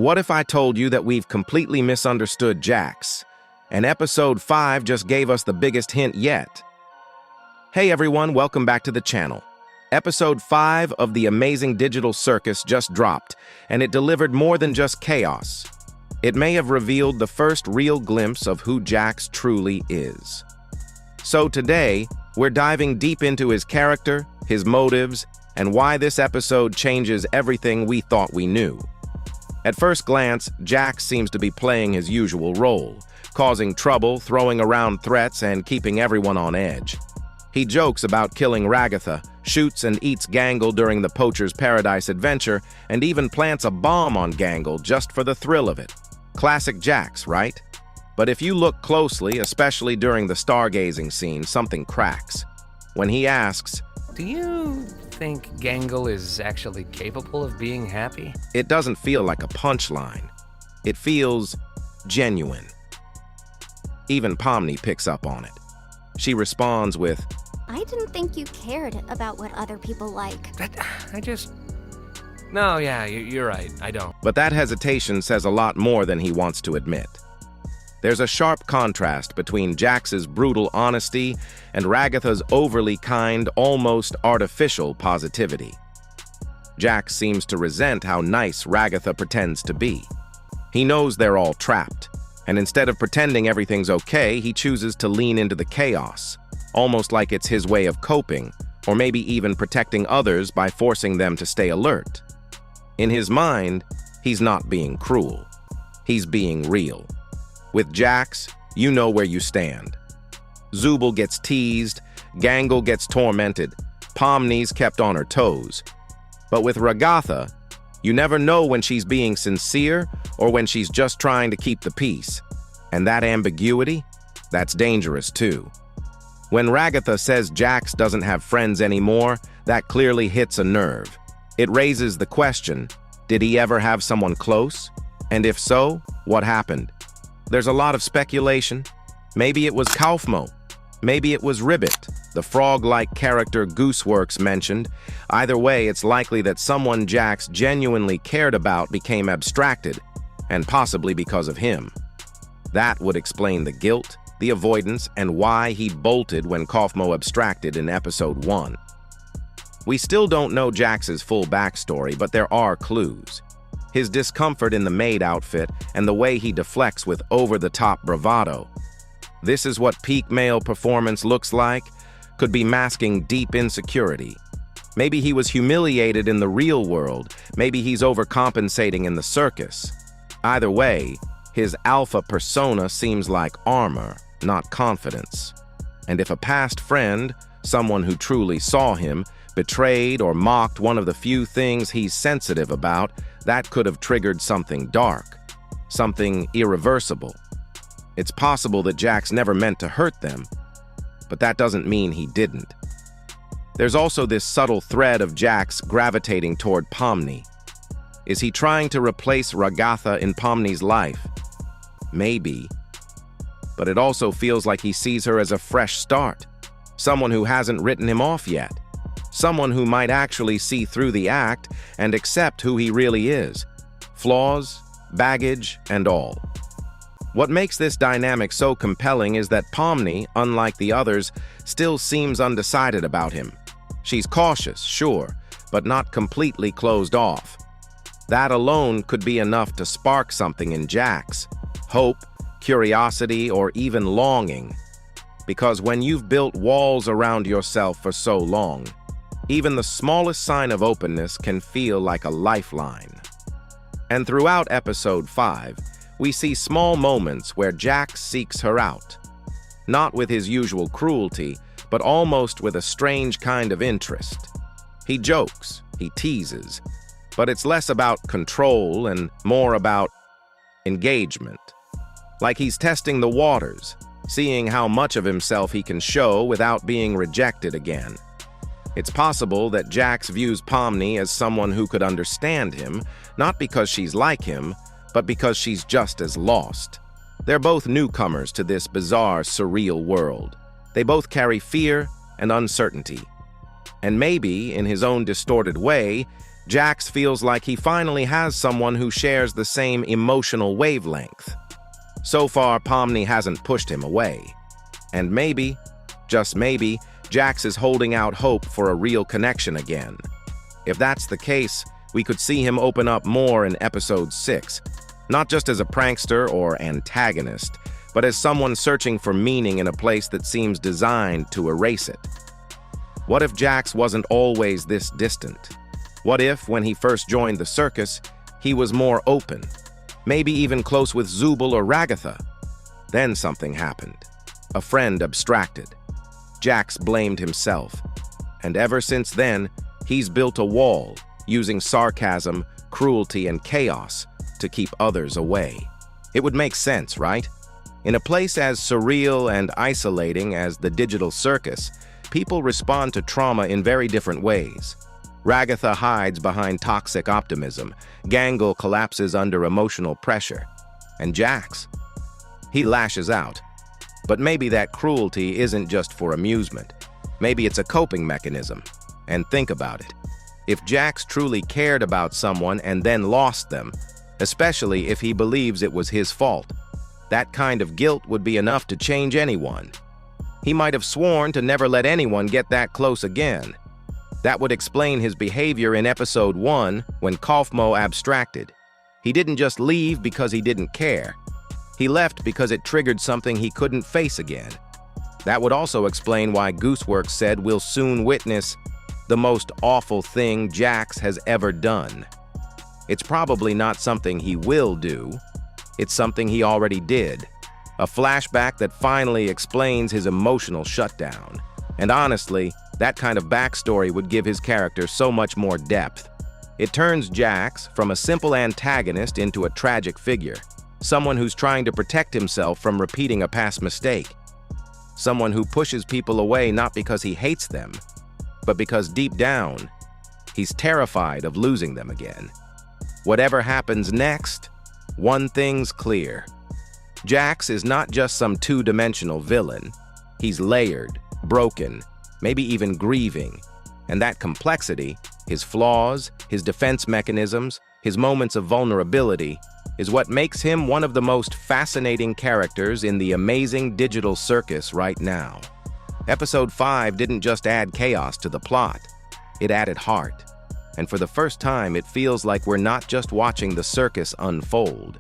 What if I told you that we've completely misunderstood Jax, and episode 5 just gave us the biggest hint yet? Hey everyone, welcome back to the channel. Episode 5 of the Amazing Digital Circus just dropped, and it delivered more than just chaos. It may have revealed the first real glimpse of who Jax truly is. So today, we're diving deep into his character, his motives, and why this episode changes everything we thought we knew. At first glance, Jax seems to be playing his usual role, causing trouble, throwing around threats, and keeping everyone on edge. He jokes about killing Ragatha, shoots and eats Gangle during the Poacher's Paradise adventure, and even plants a bomb on Gangle just for the thrill of it. Classic Jax, right? But if you look closely, especially during the stargazing scene, something cracks. When he asks, "Do you think Gangle is actually capable of being happy?" It doesn't feel like a punchline. It feels genuine. Even Pomni picks up on it. She responds with, "I didn't think you cared about what other people like." No, yeah, you're right, I don't. But that hesitation says a lot more than he wants to admit. There's a sharp contrast between Jax's brutal honesty and Ragatha's overly kind, almost artificial positivity. Jax seems to resent how nice Ragatha pretends to be. He knows they're all trapped, and instead of pretending everything's okay, he chooses to lean into the chaos, almost like it's his way of coping, or maybe even protecting others by forcing them to stay alert. In his mind, he's not being cruel. He's being real. With Jax, you know where you stand. Zooble gets teased, Gangle gets tormented, Pomni's kept on her toes. But with Ragatha, you never know when she's being sincere or when she's just trying to keep the peace. And that ambiguity, that's dangerous too. When Ragatha says Jax doesn't have friends anymore, that clearly hits a nerve. It raises the question, did he ever have someone close? And if so, what happened? There's a lot of speculation. Maybe it was Kaufmo. Maybe it was Ribbit, the frog-like character Gooseworks mentioned. Either way, it's likely that someone Jax genuinely cared about became abstracted, and possibly because of him. That would explain the guilt, the avoidance, and why he bolted when Kaufmo abstracted in episode 1. We still don't know Jax's full backstory, but there are clues. His discomfort in the maid outfit and the way he deflects with over-the-top bravado. This is what peak male performance looks like, could be masking deep insecurity. Maybe he was humiliated in the real world, maybe he's overcompensating in the circus. Either way, his alpha persona seems like armor, not confidence. And if a past friend, someone who truly saw him, betrayed or mocked one of the few things he's sensitive about, that could have triggered something dark, something irreversible. It's possible that Jax never meant to hurt them, but that doesn't mean he didn't. There's also this subtle thread of Jax gravitating toward Pomni. Is he trying to replace Ragatha in Pomni's life? Maybe. But it also feels like he sees her as a fresh start, someone who hasn't written him off yet. Someone who might actually see through the act and accept who he really is. Flaws, baggage, and all. What makes this dynamic so compelling is that Pomni, unlike the others, still seems undecided about him. She's cautious, sure, but not completely closed off. That alone could be enough to spark something in Jax. Hope, curiosity, or even longing. Because when you've built walls around yourself for so long, even the smallest sign of openness can feel like a lifeline. And throughout episode 5, we see small moments where Jax seeks her out. Not with his usual cruelty, but almost with a strange kind of interest. He jokes, he teases, but it's less about control and more about engagement. Like he's testing the waters, seeing how much of himself he can show without being rejected again. It's possible that Jax views Pomni as someone who could understand him, not because she's like him, but because she's just as lost. They're both newcomers to this bizarre, surreal world. They both carry fear and uncertainty. And maybe, in his own distorted way, Jax feels like he finally has someone who shares the same emotional wavelength. So far, Pomni hasn't pushed him away. And maybe, just maybe, Jax is holding out hope for a real connection again. If that's the case, we could see him open up more in episode 6, not just as a prankster or antagonist, but as someone searching for meaning in a place that seems designed to erase it. What if Jax wasn't always this distant? What if, when he first joined the circus, he was more open, maybe even close with Zubul or Ragatha? Then something happened. A friend abstracted. Jax blamed himself. And ever since then, he's built a wall, using sarcasm, cruelty, and chaos to keep others away. It would make sense, right? In a place as surreal and isolating as the digital circus, people respond to trauma in very different ways. Ragatha hides behind toxic optimism. Gangle collapses under emotional pressure. And Jax? He lashes out. But maybe that cruelty isn't just for amusement. Maybe it's a coping mechanism. And think about it. If Jax truly cared about someone and then lost them, especially if he believes it was his fault, that kind of guilt would be enough to change anyone. He might have sworn to never let anyone get that close again. That would explain his behavior in episode 1 when Kaufmo abstracted. He didn't just leave because he didn't care. He left because it triggered something he couldn't face again. That would also explain why Gooseworks said we'll soon witness the most awful thing Jax has ever done. It's probably not something he will do. It's something he already did. A flashback that finally explains his emotional shutdown. And honestly, that kind of backstory would give his character so much more depth. It turns Jax from a simple antagonist into a tragic figure. Someone who's trying to protect himself from repeating a past mistake. Someone who pushes people away not because he hates them, but because deep down, he's terrified of losing them again. Whatever happens next, one thing's clear. Jax is not just some two-dimensional villain. He's layered, broken, maybe even grieving. And that complexity, his flaws, his defense mechanisms, his moments of vulnerability, is what makes him one of the most fascinating characters in the Amazing Digital Circus right now. Episode 5 didn't just add chaos to the plot, it added heart. And for the first time, it feels like we're not just watching the circus unfold.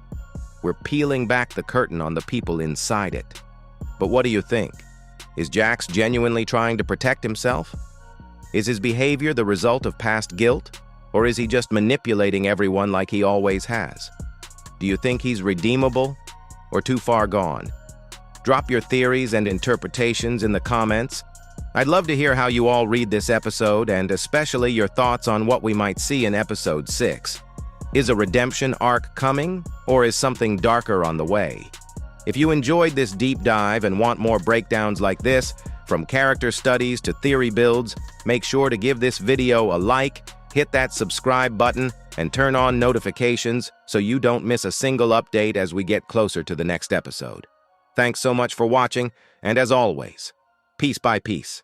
We're peeling back the curtain on the people inside it. But what do you think? Is Jax genuinely trying to protect himself? Is his behavior the result of past guilt? Or is he just manipulating everyone like he always has? Do you think he's redeemable or too far gone? Drop your theories and interpretations in the comments. I'd love to hear how you all read this episode and especially your thoughts on what we might see in episode 6. Is a redemption arc coming or is something darker on the way? If you enjoyed this deep dive and want more breakdowns like this, from character studies to theory builds, make sure to give this video a like, hit that subscribe button, and turn on notifications so you don't miss a single update as we get closer to the next episode. Thanks so much for watching, and as always, piece by piece.